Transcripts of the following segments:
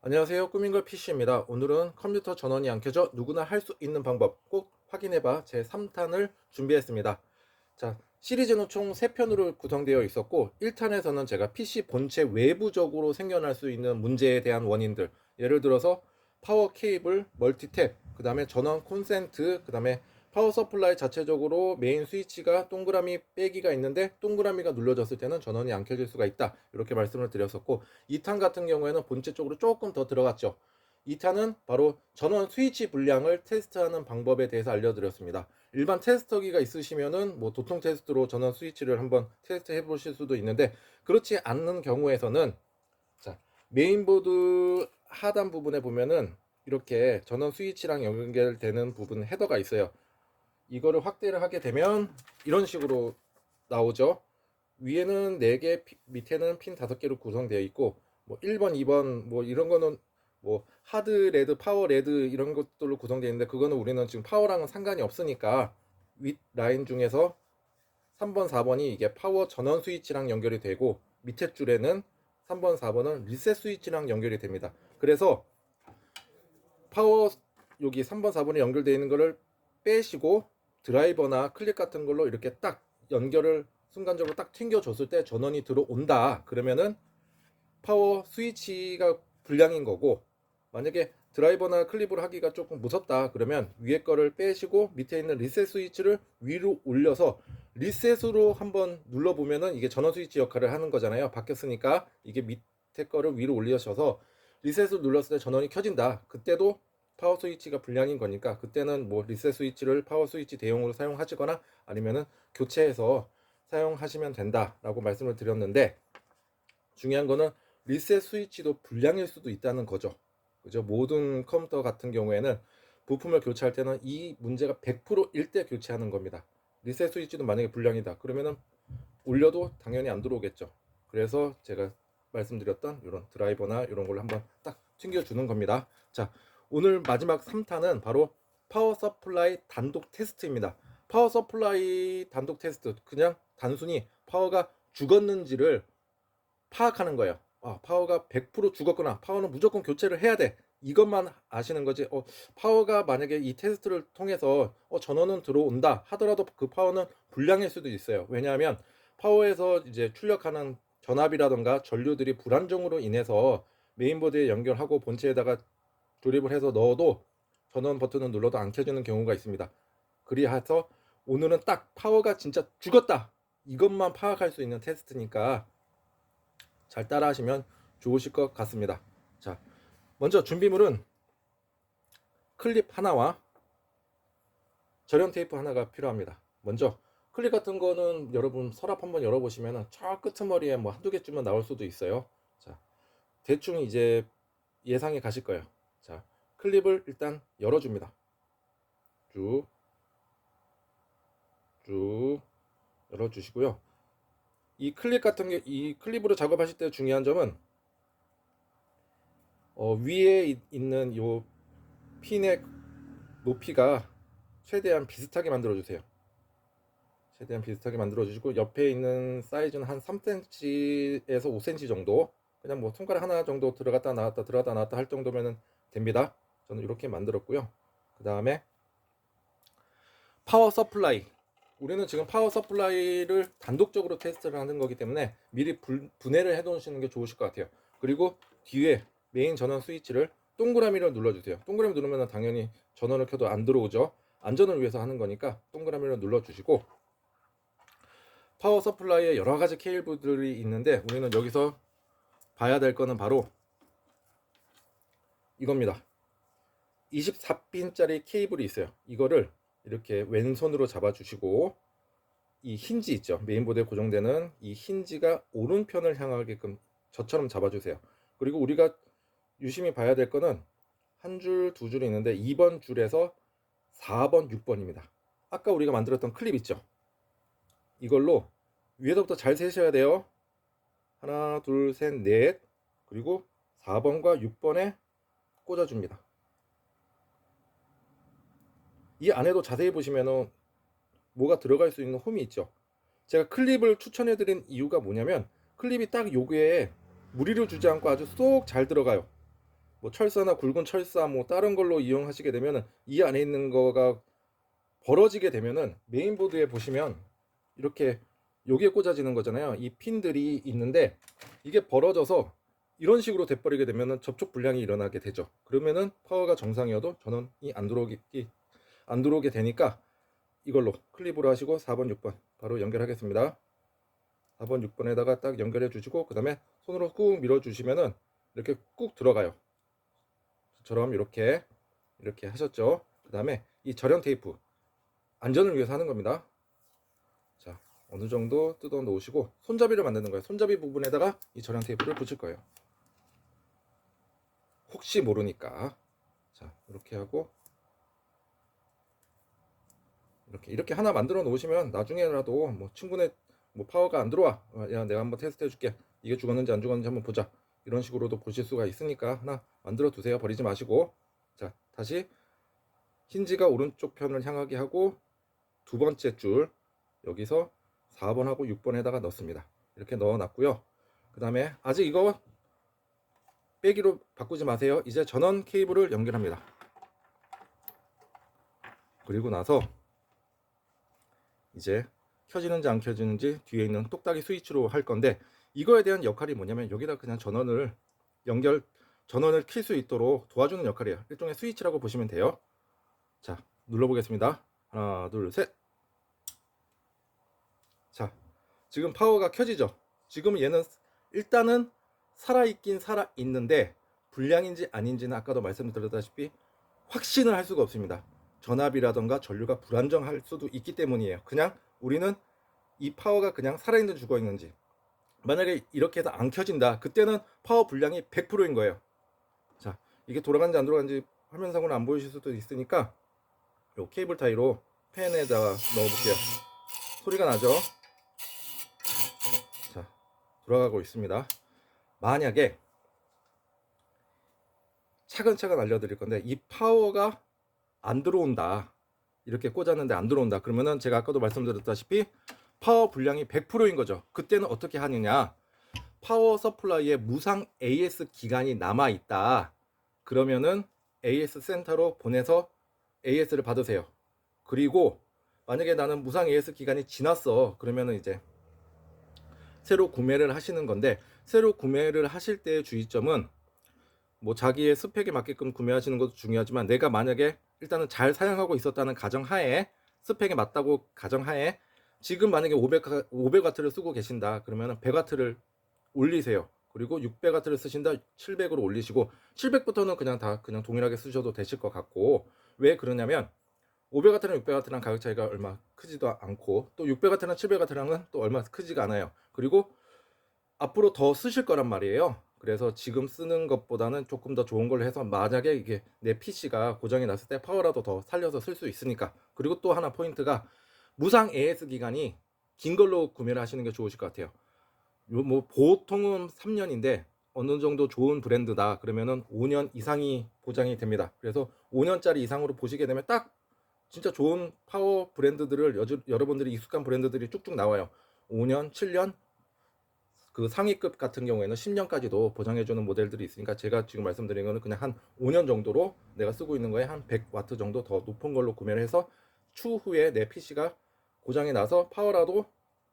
안녕하세요. 꾸민걸 PC입니다. 오늘은 컴퓨터 전원이 안 켜져 누구나 할 수 있는 방법 꼭 확인해봐 제 3탄을 준비했습니다. 자, 시리즈는 총 3편으로 구성되어 있었고 1탄에서는 제가 PC 본체 외부적으로 생겨날 수 있는 문제에 대한 원인들, 예를 들어서 파워 케이블, 멀티탭, 그 다음에 전원 콘센트, 그 다음에 파워 서플라이 자체적으로 메인 스위치가 동그라미 빼기가 있는데 동그라미가 눌러졌을 때는 전원이 안 켜질 수가 있다, 이렇게 말씀을 드렸었고, 2탄 같은 경우에는 본체 쪽으로 조금 더 들어갔죠. 2탄은 바로 전원 스위치 불량을 테스트하는 방법에 대해서 알려드렸습니다. 일반 테스터기가 있으시면은 뭐 도통 테스트로 전원 스위치를 한번 테스트 해 보실 수도 있는데, 그렇지 않는 경우에서는 자, 메인보드 하단 부분에 보면은 이렇게 전원 스위치랑 연결되는 부분 헤더가 있어요. 이거를 확대를 하게 되면 이런 식으로 나오죠. 위에는 4개, 밑에는 핀 5개로 구성되어 있고, 뭐 1번, 2번 뭐 이런 거는 뭐 하드 레드, 파워 레드 이런 것들로 구성되어 있는데, 그거는 우리는 지금 파워랑은 상관이 없으니까 윗 라인 중에서 3번, 4번이 이게 파워 전원 스위치랑 연결이 되고, 밑에 줄에는 3번, 4번은 리셋 스위치랑 연결이 됩니다. 그래서 파워 여기 3번, 4번이 연결되어 있는 거를 빼시고 드라이버나 클립 같은 걸로 이렇게 딱 연결을 순간적으로 딱 튕겨줬을 때 전원이 들어온다, 그러면은 파워 스위치가 불량인 거고, 만약에 드라이버나 클립을 하기가 조금 무섭다 그러면 위에 거를 빼시고 밑에 있는 리셋 스위치를 위로 올려서 리셋으로 한번 눌러보면은 이게 전원 스위치 역할을 하는 거잖아요. 바뀌었으니까 이게 밑에 거를 위로 올리셔서 리셋을 눌렀을 때 전원이 켜진다. 그때도 파워 스위치가 불량인 거니까 그때는 뭐 리셋 스위치를 파워 스위치 대용으로 사용하시거나 아니면은 교체해서 사용하시면 된다라고 말씀을 드렸는데, 중요한 거는 리셋 스위치도 불량일 수도 있다는 거죠. 그죠? 모든 컴퓨터 같은 경우에는 부품을 교체할 때는 이 문제가 100%일 때 교체하는 겁니다. 리셋 스위치도 만약에 불량이다 그러면은 올려도 당연히 안 들어오겠죠. 그래서 제가 말씀드렸던 이런 드라이버나 이런 걸로 한번 딱 튕겨주는 겁니다. 자, 오늘 마지막 3탄은 바로 파워 서플라이 단독 테스트입니다. 파워 서플라이 단독 테스트, 그냥 단순히 파워가 죽었는지를 파악하는 거예요. 파워가 100% 죽었구나, 파워는 무조건 교체를 해야 돼, 이것만 아시는 거지. 파워가 만약에 이 테스트를 통해서 전원은 들어온다 하더라도 그 파워는 불량일 수도 있어요. 왜냐하면 파워에서 이제 출력하는 전압이라던가 전류들이 불안정으로 인해서 메인보드에 연결하고 본체에다가 조립을 해서 넣어도 전원 버튼을 눌러도 안 켜지는 경우가 있습니다. 그리해서 오늘은 딱 파워가 진짜 죽었다, 이것만 파악할 수 있는 테스트니까 잘 따라 하시면 좋으실 것 같습니다. 자, 먼저 준비물은 클립 하나와 절연 테이프 하나가 필요합니다. 먼저 클립 같은 거는 여러분 서랍 한번 열어보시면 저 끄트머리에 뭐 한두 개쯤은 나올 수도 있어요. 자, 대충 이제 예상이 가실 거예요. 자, 클립을 일단 열어줍니다. 쭉 열어주시고요. 이 클립 같은 게, 이 클립으로 작업하실 때 중요한 점은 위에 있는 요 핀의 높이가 최대한 비슷하게 만들어 주세요. 최대한 비슷하게 만들어 주시고, 옆에 있는 사이즈는 한 3cm에서 5cm 정도, 그냥 뭐 손가락 하나 정도 들어갔다 나왔다 들어갔다 나왔다 할 정도면 됩니다. 저는 이렇게 만들었고요. 그 다음에 파워 서플라이, 우리는 지금 파워 서플라이를 단독적으로 테스트를 하는 거기 때문에 미리 분해를 해 놓으시는 게 좋으실 것 같아요. 그리고 뒤에 메인 전원 스위치를 동그라미를 눌러주세요. 동그라미 누르면 당연히 전원을 켜도 안 들어오죠. 안전을 위해서 하는 거니까 동그라미를 눌러주시고, 파워 서플라이에 여러 가지 케이블들이 있는데 우리는 여기서 봐야 될 거는 바로 이겁니다. 24핀짜리 케이블이 있어요. 이거를 이렇게 왼손으로 잡아주시고, 이 힌지 있죠, 메인보드에 고정되는 이 힌지가 오른편을 향하게끔 저처럼 잡아주세요. 그리고 우리가 유심히 봐야 될 거는 한 줄, 두 줄이 있는데 2번 줄에서 4번, 6번입니다. 아까 우리가 만들었던 클립 있죠, 이걸로 위에서부터 잘 세셔야 돼요. 하나, 둘, 셋, 넷. 그리고 4번과 6번에 꽂아줍니다. 이 안에도 자세히 보시면은 뭐가 들어갈 수 있는 홈이 있죠. 제가 클립을 추천해드린 이유가 뭐냐면 클립이 딱 여기에 무리를 주지 않고 아주 쏙 잘 들어가요. 뭐 철사나 굵은 철사 뭐 다른 걸로 이용하시게 되면은 이 안에 있는 거가 벌어지게 되면은 메인보드에 보시면 이렇게 여기에 꽂아지는 거잖아요. 이 핀들이 있는데 이게 벌어져서 이런 식으로 돼버리게 되면은 접촉 불량이 일어나게 되죠. 그러면은 파워가 정상이어도 전원이 안 들어오게 되니까 이걸로 클립으로 하시고 4번, 6번 바로 연결하겠습니다. 4번, 6번에다가 딱 연결해 주시고 그 다음에 손으로 꾹 밀어 주시면은 이렇게 꾹 들어가요. 저처럼 이렇게 하셨죠. 그 다음에 이 절연 테이프 안전을 위해서 하는 겁니다. 자, 어느 정도 뜯어 놓으시고 손잡이를 만드는 거예요. 손잡이 부분에다가 이 절연 테이프를 붙일 거예요. 혹시 모르니까. 자, 이렇게 하고 이렇게 하나 만들어 놓으시면 나중에라도 뭐 친구네 뭐 파워가 안 들어와, 야 내가 한번 테스트 해줄게, 이게 죽었는지 안 죽었는지 한번 보자, 이런 식으로도 보실 수가 있으니까 하나 만들어 두세요. 버리지 마시고. 자, 다시 힌지가 오른쪽 편을 향하게 하고 두 번째 줄 여기서 4번하고 6번에다가 넣습니다. 이렇게 넣어 놨고요. 그 다음에 아직 이거 빼기로 바꾸지 마세요. 이제 전원 케이블을 연결합니다. 그리고 나서 이제 켜지는지 안 켜지는지 뒤에 있는 똑딱이 스위치로 할 건데, 이거에 대한 역할이 뭐냐면 여기다 그냥 전원을 킬 수 있도록 도와주는 역할이에요. 일종의 스위치라고 보시면 돼요. 자, 눌러보겠습니다. 하나, 둘, 셋. 자, 지금 파워가 켜지죠. 지금 얘는 일단은 살아있긴 살아있는데 불량인지 아닌지는 아까도 말씀드렸다시피 확신을 할 수가 없습니다. 전압이라던가 전류가 불안정할 수도 있기 때문이에요. 그냥 우리는 이 파워가 그냥 살아있는 죽어있는지, 만약에 이렇게 해서 안 켜진다, 그때는 파워 불량이 100%인 거예요. 자, 이게 돌아가는지 안 돌아가는지 화면상으로 안 보이실 수도 있으니까 요 케이블 타이로 팬에다가 넣어볼게요. 소리가 나죠? 자, 돌아가고 있습니다. 만약에 차근차근 알려드릴 건데 이 파워가 안 들어온다, 이렇게 꽂았는데 안 들어온다, 그러면은 제가 아까도 말씀드렸다시피 파워 불량이 100%인 거죠. 그때는 어떻게 하느냐, 파워 서플라이에 무상 AS 기간이 남아 있다, 그러면은 AS 센터로 보내서 AS를 받으세요. 그리고 만약에 나는 무상 AS 기간이 지났어, 그러면은 이제 새로 구매를 하시는 건데, 새로 구매를 하실 때의 주의점은 뭐 자기의 스펙에 맞게끔 구매하시는 것도 중요하지만, 내가 만약에 일단은 잘 사용하고 있었다는 가정하에, 스펙에 맞다고 가정하에 지금 만약에 500W를 쓰고 계신다 그러면 100W를 올리세요. 그리고 600W를 쓰신다 700으로 올리시고, 700부터는 그냥 동일하게 쓰셔도 되실 것 같고, 왜 그러냐면 500W랑 600W랑 가격 차이가 얼마 크지도 않고, 또 600W랑 700W랑은 또 얼마 크지가 않아요. 그리고 앞으로 더 쓰실 거란 말이에요. 그래서 지금 쓰는 것보다는 조금 더 좋은 걸로 해서, 만약에 이게 내 PC가 고장이 났을 때 파워라도 더 살려서 쓸 수 있으니까. 그리고 또 하나 포인트가 무상 AS 기간이 긴 걸로 구매를 하시는 게 좋으실 것 같아요. 뭐 보통은 3년인데 어느 정도 좋은 브랜드다 그러면은 5년 이상이 보장이 됩니다. 그래서 5년짜리 이상으로 보시게 되면 딱 진짜 좋은 파워 브랜드들을 여러분들이 익숙한 브랜드들이 쭉쭉 나와요. 5년, 7년, 그 상위급 같은 경우에는 10년까지도 보장해주는 모델들이 있으니까, 제가 지금 말씀드린 거는 그냥 한 5년 정도로 내가 쓰고 있는 거에 한 100W 정도 더 높은 걸로 구매를 해서 추후에 내 PC가 고장이 나서 파워라도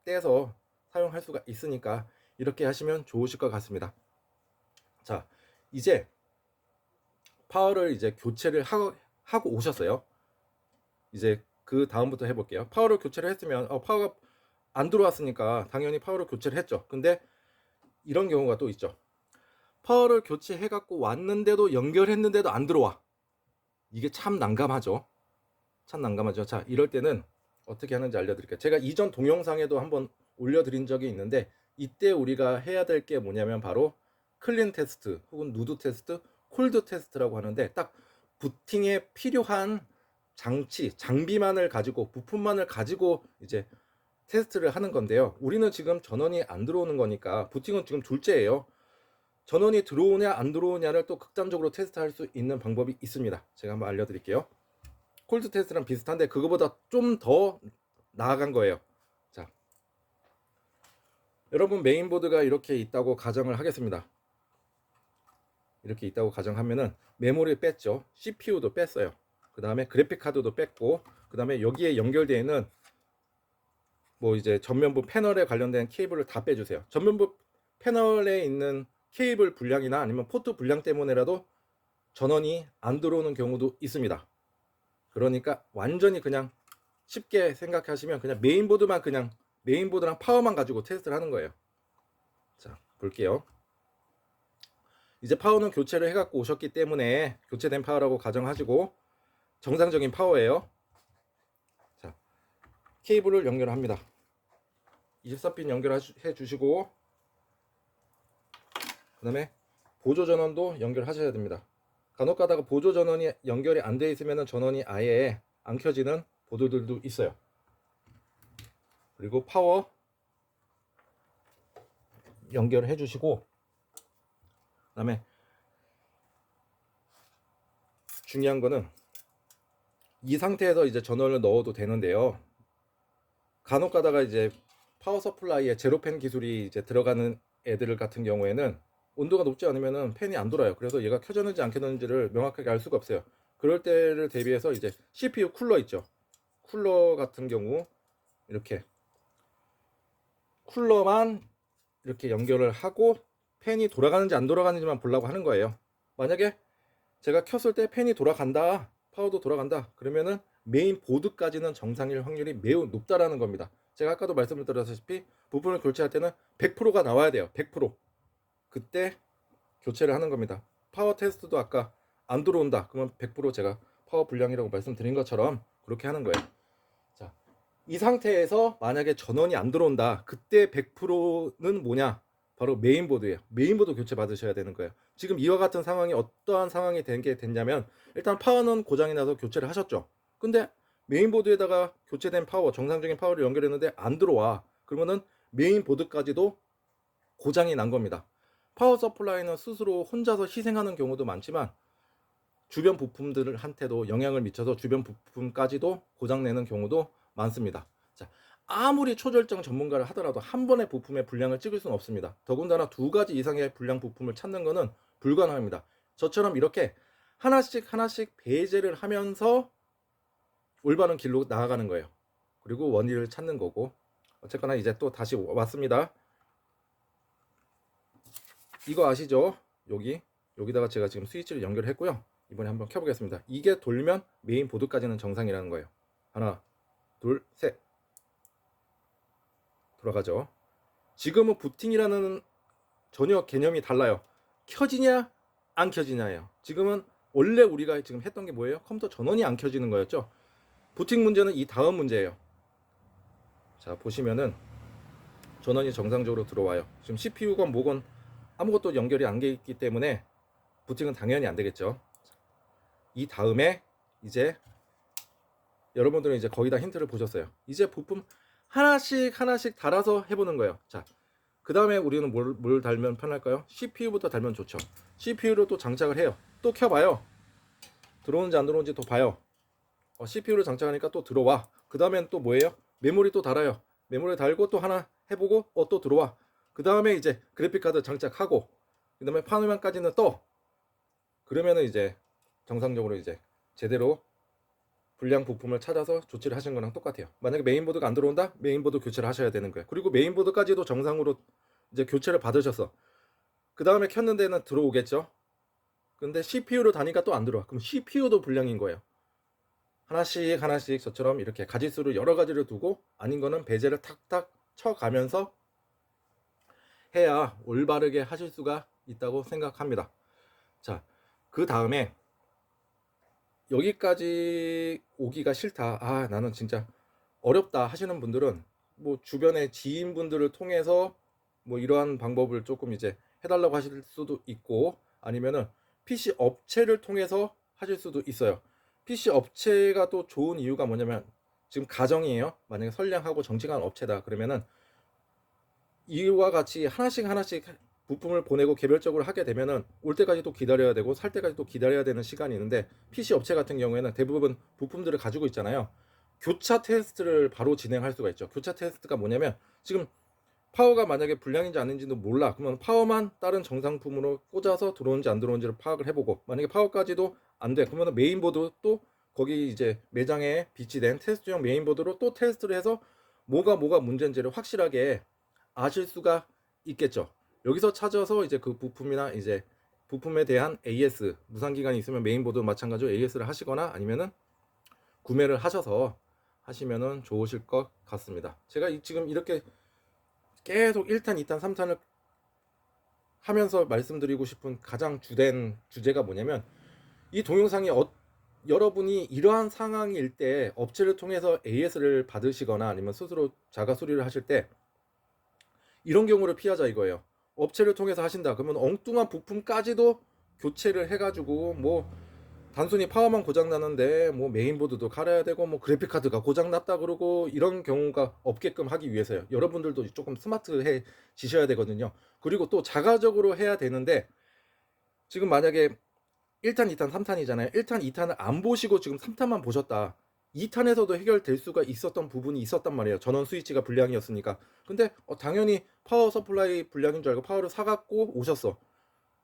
떼서 사용할 수가 있으니까 이렇게 하시면 좋으실 것 같습니다. 자, 이제 파워를 이제 교체를 하고 오셨어요. 이제 그 다음부터 해볼게요. 파워를 교체를 했으면 파워가 안 들어왔으니까 당연히 파워를 교체를 했죠. 근데 이런 경우가 또 있죠. 파워를 교체해 갖고 왔는데도, 연결했는데도 안 들어와. 이게 참 난감하죠. 자, 이럴 때는 어떻게 하는지 알려드릴게요. 제가 이전 동영상에도 한번 올려드린 적이 있는데, 이때 우리가 해야 될 게 뭐냐면 바로 클린 테스트 혹은 누드 테스트, 콜드 테스트라고 하는데, 딱 부팅에 필요한 장비만을 가지고, 부품만을 가지고 이제 테스트를 하는 건데요. 우리는 지금 전원이 안 들어오는 거니까 부팅은 지금 둘째예요. 전원이 들어오냐 안 들어오냐를 또 극단적으로 테스트할 수 있는 방법이 있습니다. 제가 한번 알려드릴게요. 콜드 테스트랑 비슷한데 그거보다 좀 더 나아간 거예요. 자, 여러분 메인보드가 이렇게 있다고 가정을 하겠습니다. 이렇게 있다고 가정하면은 메모리 뺐죠. CPU도 뺐어요. 그 다음에 그래픽 카드도 뺐고, 그 다음에 여기에 연결되어 있는 뭐 이제 전면부 패널에 관련된 케이블을 다 빼주세요. 전면부 패널에 있는 케이블 불량이나 아니면 포트 불량 때문에라도 전원이 안 들어오는 경우도 있습니다. 그러니까 완전히 그냥 쉽게 생각하시면 그냥 메인보드만, 그냥 메인보드랑 파워만 가지고 테스트를 하는 거예요. 자, 볼게요. 이제 파워는 교체를 해갖고 오셨기 때문에 교체된 파워라고 가정하시고 정상적인 파워예요. 자, 케이블을 연결합니다. 24핀 연결해 주시고, 그 다음에 보조 전원도 연결하셔야 됩니다. 간혹 가다가 보조 전원이 연결이 안 돼 있으면 전원이 아예 안 켜지는 보드들도 있어요. 그리고 파워 연결해 주시고, 그 다음에 중요한 거는 이 상태에서 이제 전원을 넣어도 되는데요. 간혹 가다가 이제 파워 서플라이에 제로팬 기술이 이제 들어가는 애들 같은 경우에는 온도가 높지 않으면 팬이 안 돌아요. 그래서 얘가 켜졌는지 안 켜졌는지를 명확하게 알 수가 없어요. 그럴 때를 대비해서 이제 CPU 쿨러 있죠. 쿨러 같은 경우 이렇게 쿨러만 이렇게 연결을 하고 팬이 돌아가는지 안 돌아가는지만 보려고 하는 거예요. 만약에 제가 켰을 때 팬이 돌아간다, 파워도 돌아간다, 그러면은 메인 보드까지는 정상일 확률이 매우 높다라는 겁니다. 제가 아까도 말씀을 드렸다시피 부품을 교체할 때는 100%가 나와야 돼요. 100%. 그때 교체를 하는 겁니다. 파워 테스트도 아까 안 들어온다, 그러면 100% 제가 파워 불량이라고 말씀드린 것처럼 그렇게 하는 거예요. 자, 이 상태에서 만약에 전원이 안 들어온다, 그때 100%는 뭐냐? 바로 메인보드예요. 메인보드 교체 받으셔야 되는 거예요. 지금 이와 같은 상황이 어떠한 상황이 된 게 됐냐면, 일단 파워는 고장이 나서 교체를 하셨죠. 근데 메인보드에다가 교체된 파워, 정상적인 파워를 연결했는데 안 들어와. 그러면은 메인보드까지도 고장이 난 겁니다. 파워 서플라이는 스스로 혼자서 희생하는 경우도 많지만 주변 부품들한테도 영향을 미쳐서 주변 부품까지도 고장내는 경우도 많습니다. 자, 아무리 초절정 전문가를 하더라도 한 번에 부품의 불량을 찍을 수는 없습니다. 더군다나 두 가지 이상의 불량 부품을 찾는 것은 불가능합니다. 저처럼 이렇게 하나씩 하나씩 배제를 하면서 올바른 길로 나아가는 거예요. 그리고 원인을 찾는 거고. 어쨌거나 이제 또 다시 왔습니다. 이거 아시죠? 여기다가 제가 지금 스위치를 연결했고요. 이번에 한번 켜보겠습니다. 이게 돌면 메인 보드까지는 정상이라는 거예요. 하나, 둘, 셋. 돌아가죠. 지금은 부팅이라는 전혀 개념이 달라요. 켜지냐 안 켜지냐예요. 지금은 원래 우리가 지금 했던 게 뭐예요? 컴퓨터 전원이 안 켜지는 거였죠. 부팅 문제는 이 다음 문제예요. 자, 보시면은 전원이 정상적으로 들어와요. 지금 CPU건 뭐건 아무것도 연결이 안 돼 있기 때문에 부팅은 당연히 안 되겠죠. 이 다음에 이제 여러분들은 이제 거의 다 힌트를 보셨어요. 이제 부품 하나씩 하나씩 달아서 해보는 거예요. 자, 그 다음에 우리는 뭘 달면 편할까요? CPU부터 달면 좋죠. CPU로 또 장착을 해요. 또 켜봐요. 들어오는지 안 들어오는지 또 봐요. CPU를 장착하니까 또 들어와. 그 다음엔 또 뭐예요? 메모리 또 달아요. 메모리 달고 또 하나 해보고 또 들어와. 그 다음에 이제 그래픽카드 장착하고, 그 다음에 화면까지는 떠. 그러면은 이제 정상적으로 이제 제대로 불량 부품을 찾아서 조치를 하시는 거랑 똑같아요. 만약에 메인보드가 안 들어온다? 메인보드 교체를 하셔야 되는 거예요. 그리고 메인보드까지도 정상으로 이제 교체를 받으셔서 그 다음에 켰는 데는 들어오겠죠. 근데 CPU로 다니까 또 안 들어와. 그럼 CPU도 불량인 거예요. 하나씩 하나씩 저처럼 이렇게 가지수를 여러 가지를 두고 아닌 거는 배제를 탁탁 쳐가면서 해야 올바르게 하실 수가 있다고 생각합니다. 자, 그 다음에 여기까지 오기가 싫다, 나는 진짜 어렵다 하시는 분들은 뭐 주변의 지인분들을 통해서 뭐 이러한 방법을 조금 이제 해달라고 하실 수도 있고, 아니면은 PC 업체를 통해서 하실 수도 있어요. PC 업체가 또 좋은 이유가 뭐냐면, 지금 가정이에요. 만약에 선량하고 정직한 업체다 그러면은 이와 같이 하나씩 하나씩 부품을 보내고 개별적으로 하게 되면은 올 때까지 또 기다려야 되고 살 때까지 또 기다려야 되는 시간이 있는데, PC 업체 같은 경우에는 대부분 부품들을 가지고 있잖아요. 교차 테스트를 바로 진행할 수가 있죠. 교차 테스트가 뭐냐면, 지금 파워가 만약에 불량인지 아닌지도 몰라. 그러면 파워만 다른 정상품으로 꽂아서 들어오는지 안 들어오는지를 파악을 해보고, 만약에 파워까지도 안 돼. 그러면 메인보드 또 거기 이제 매장에 비치된 테스트용 메인보드로 또 테스트를 해서 뭐가 문제인지를 확실하게 아실 수가 있겠죠. 여기서 찾아서 이제 그 부품이나 이제 부품에 대한 AS, 무상기간이 있으면 메인보드 마찬가지로 AS를 하시거나 아니면은 구매를 하셔서 하시면은 좋으실 것 같습니다. 제가 지금 이렇게 계속 1탄, 2탄, 3탄을 하면서 말씀드리고 싶은 가장 주된 주제가 뭐냐면, 이 동영상이 여러분이 이러한 상황일 때 업체를 통해서 AS를 받으시거나 아니면 스스로 자가 수리를 하실 때 이런 경우를 피하자 이거예요. 업체를 통해서 하신다 그러면 엉뚱한 부품까지도 교체를 해가지고 뭐 단순히 파워만 고장 나는데 뭐 메인보드도 갈아야 되고 뭐 그래픽카드가 고장 났다 그러고, 이런 경우가 없게끔 하기 위해서요. 여러분들도 조금 스마트해지셔야 되거든요. 그리고 또 자가적으로 해야 되는데, 지금 만약에 1탄, 2탄, 3탄이잖아요. 1탄, 2탄을 안 보시고 지금 3탄만 보셨다. 2탄에서도 해결될 수가 있었던 부분이 있었단 말이에요. 전원 스위치가 불량이었으니까. 근데 당연히 파워 서플라이 불량인 줄 알고 파워를 사갖고 오셨어.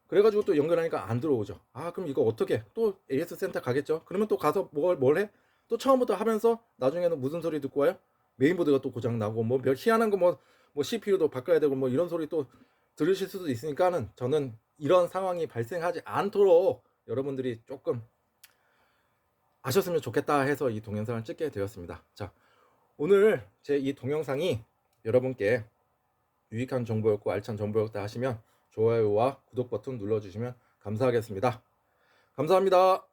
그래가지고 또 연결하니까 안 들어오죠. 아, 그럼 이거 어떻게? 또 AS 센터 가겠죠? 그러면 또 가서 뭘 해? 또 처음부터 하면서 나중에는 무슨 소리 듣고 와요? 메인보드가 또 고장나고 뭐 희한한 거 뭐 CPU도 바꿔야 되고 뭐 이런 소리 또 들으실 수도 있으니까는, 저는 이런 상황이 발생하지 않도록 여러분들이 조금 아셨으면 좋겠다 해서 이 동영상을 찍게 되었습니다. 자, 오늘 제 이 동영상이 여러분께 유익한 정보였고 알찬 정보였다 하시면 좋아요와 구독 버튼 눌러주시면 감사하겠습니다. 감사합니다.